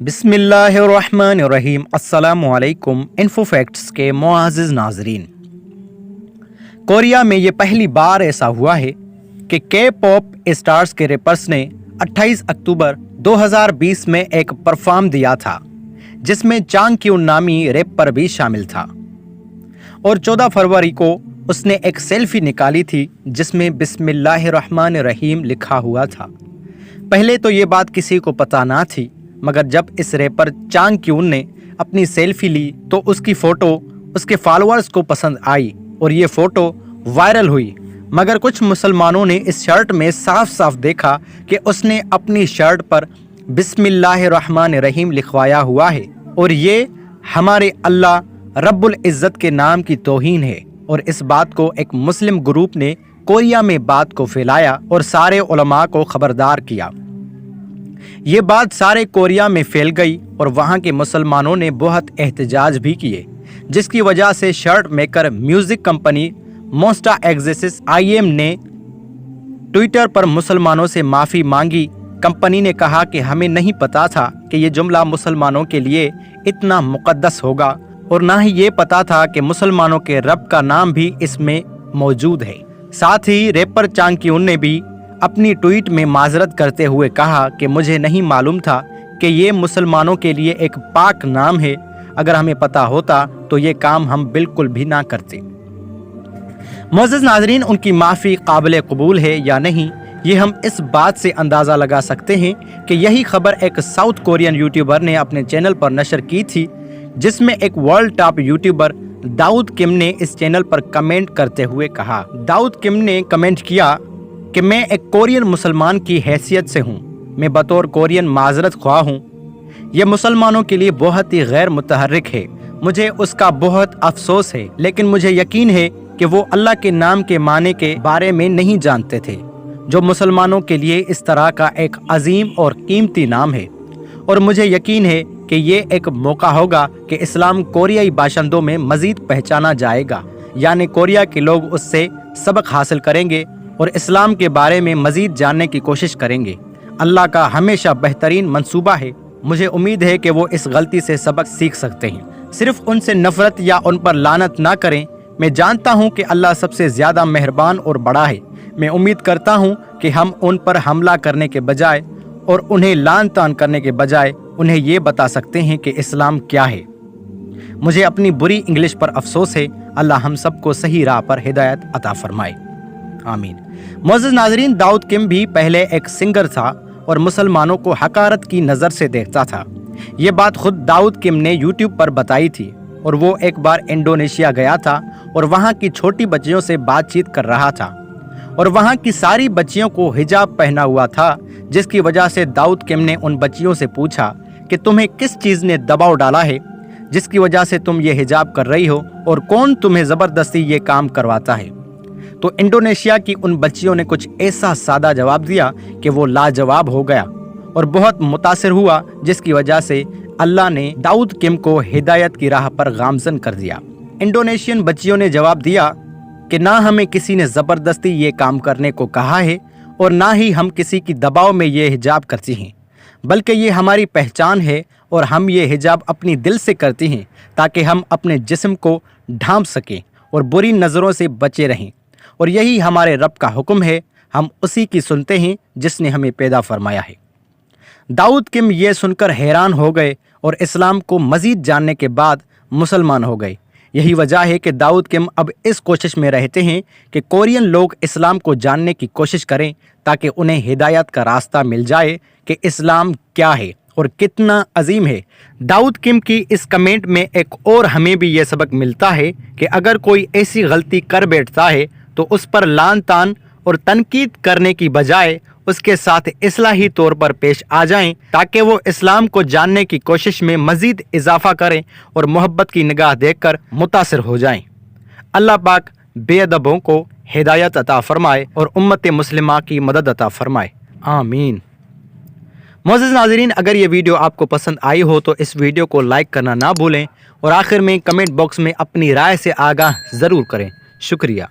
बिस्मिल्लाहिर्रहमानिर्रहीम। अस्सलामुअलैकुम। Info facts के मुआज़िज़ नाज़रीन, कोरिया में ये पहली बार ऐसा हुआ है कि के पॉप स्टार्स के रैपर्स ने 28 अक्टूबर 2020 में एक परफॉर्म दिया था जिसमें चांग-क्यून नामी रैपर भी शामिल था और 14 फरवरी को उसने एक सेल्फी निकाली थी जिसमें बिस्मिल्लाहिर्रहमानिर्रहीम लिखा हुआ था। पहले तो ये बात किसी को पता ना थी, मगर जब इस रैपर चांग-क्यून ने अपनी सेल्फी ली तो उसकी फ़ोटो उसके फॉलोअर्स को पसंद आई और ये फ़ोटो वायरल हुई। मगर कुछ मुसलमानों ने इस शर्ट में साफ साफ देखा कि उसने अपनी शर्ट पर बिस्मिल्लाहिर्रहमानिर्रहीम लिखवाया हुआ है और ये हमारे अल्लाह रब्बुल इज़्ज़त के नाम की तौहीन है। और इस बात को एक मुस्लिम ग्रुप ने कोरिया में बात को फैलाया और सारे उलमा को खबरदार किया। ये बात सारे कोरिया में फैल गई और वहाँ के मुसलमानों ने बहुत एहतजाज भी किए, जिसकी वजह से शर्ट मेकर म्यूज़िक कंपनी मोस्टा एग्जेसिस आईएम ने ट्विटर पर मुसलमानों से माफ़ी मांगी। कंपनी ने कहा कि हमें नहीं पता था कि ये जुमला मुसलमानों के लिए इतना मुक़द्दस होगा और ना ही ये पता था कि मुसलमानों के रब का नाम भी इसमें मौजूद है। साथ ही रैपर चांग-क्यून ने भी अपनी ट्वीट में माजरत करते हुए कहा कि मुझे नहीं मालूम था कि ये मुसलमानों के लिए एक पाक नाम है। अगर हमें पता होता तो ये काम हम बिल्कुल भी ना करते। मुअज़्ज़िज़ नाज़रीन, उनकी माफ़ी काबिल कबूल है या नहीं, ये हम इस बात से अंदाज़ा लगा सकते हैं कि यही खबर एक साउथ कोरियन यूट्यूबर ने अपने चैनल पर नशर की थी, जिसमें एक वर्ल्ड टॉप यूट्यूबर दाऊद किम ने इस चैनल पर कमेंट करते हुए कहा। दाऊद किम ने कमेंट किया कि मैं एक कोरियन मुसलमान की हैसियत से हूँ, मैं बतौर कोरियन माजरत ख्वाह हूँ। यह मुसलमानों के लिए बहुत ही गैर मुतहर्रिक है, मुझे उसका बहुत अफसोस है, लेकिन मुझे यकीन है कि वो अल्लाह के नाम के माने के बारे में नहीं जानते थे, जो मुसलमानों के लिए इस तरह का एक अजीम और कीमती नाम है। और मुझे यकीन है कि ये एक मौका होगा कि इस्लाम कोरियाई बाशिंदों में मज़ीद पहचाना जाएगा, यानी कोरिया के लोग उससे सबक हासिल करेंगे और इस्लाम के बारे में मज़ीद जानने की कोशिश करेंगे। अल्लाह का हमेशा बेहतरीन मंसूबा है। मुझे उम्मीद है कि वो इस गलती से सबक सीख सकते हैं। सिर्फ उनसे नफ़रत या उन पर लानत ना करें। मैं जानता हूँ कि अल्लाह सबसे ज़्यादा मेहरबान और बड़ा है। मैं उम्मीद करता हूँ कि हम उन पर हमला करने के बजाय और उन्हें लान तान करने के बजाय उन्हें ये बता सकते हैं कि इस्लाम क्या है। मुझे अपनी बुरी इंग्लिश पर अफसोस है। अल्लाह हम सबको सही राह पर हिदायत अता फरमाए, आमीन। मुअज़्ज़िज़ नाज़रीन, दाऊद किम भी पहले एक सिंगर था और मुसलमानों को हकारत की नज़र से देखता था। ये बात खुद दाऊद किम ने यूट्यूब पर बताई थी और वो एक बार इंडोनेशिया गया था और वहाँ की छोटी बच्चियों से बातचीत कर रहा था और वहाँ की सारी बच्चियों को हिजाब पहना हुआ था, जिसकी वजह से दाऊद किम ने उन बच्चियों से पूछा कि तुम्हें किस चीज़ ने दबाव डाला है जिसकी वजह से तुम ये हिजाब कर रही हो और कौन तुम्हें ज़बरदस्ती ये काम करवाता है। तो इंडोनेशिया की उन बच्चियों ने कुछ ऐसा सादा जवाब दिया कि वो लाजवाब हो गया और बहुत मुतासिर हुआ, जिसकी वजह से अल्लाह ने दाऊद किम को हिदायत की राह पर गामज़न कर दिया। इंडोनेशियन बच्चियों ने जवाब दिया कि ना हमें किसी ने ज़बरदस्ती ये काम करने को कहा है और ना ही हम किसी की दबाव में ये हिजाब करती हैं, बल्कि ये हमारी पहचान है और हम ये हिजाब अपनी दिल से करती हैं ताकि हम अपने जिस्म को ढांप सकें और बुरी नज़रों से बचे रहें। और यही हमारे रब का हुक्म है, हम उसी की सुनते हैं जिसने हमें पैदा फरमाया है। दाऊद किम ये सुनकर हैरान हो गए और इस्लाम को मज़ीद जानने के बाद मुसलमान हो गए। यही वजह है कि दाऊद किम अब इस कोशिश में रहते हैं कि कोरियन लोग इस्लाम को जानने की कोशिश करें ताकि उन्हें हिदायत का रास्ता मिल जाए कि इस्लाम क्या है और कितना अजीम है। दाऊद किम की इस कमेंट में एक और हमें भी ये सबक मिलता है कि अगर कोई ऐसी गलती कर बैठता है तो उस पर लान तान और तनकीद करने की बजाय उसके साथ इस्लाही तौर पर पेश आ जाएं ताकि वो इस्लाम को जानने की कोशिश में मज़ीद इजाफा करें और मोहब्बत की निगाह देखकर मुतासिर हो जाएं। अल्लाह पाक बेअदबों को हिदायत अता फरमाए और उम्मत मुस्लिमा की मदद अता फरमाए, आमीन। मुअज़्ज़िज़ नाज़रीन, अगर ये वीडियो आपको पसंद आई हो तो इस वीडियो को लाइक करना ना भूलें और आखिर में कमेंट बॉक्स में अपनी राय से आगाह ज़रूर करें। शुक्रिया।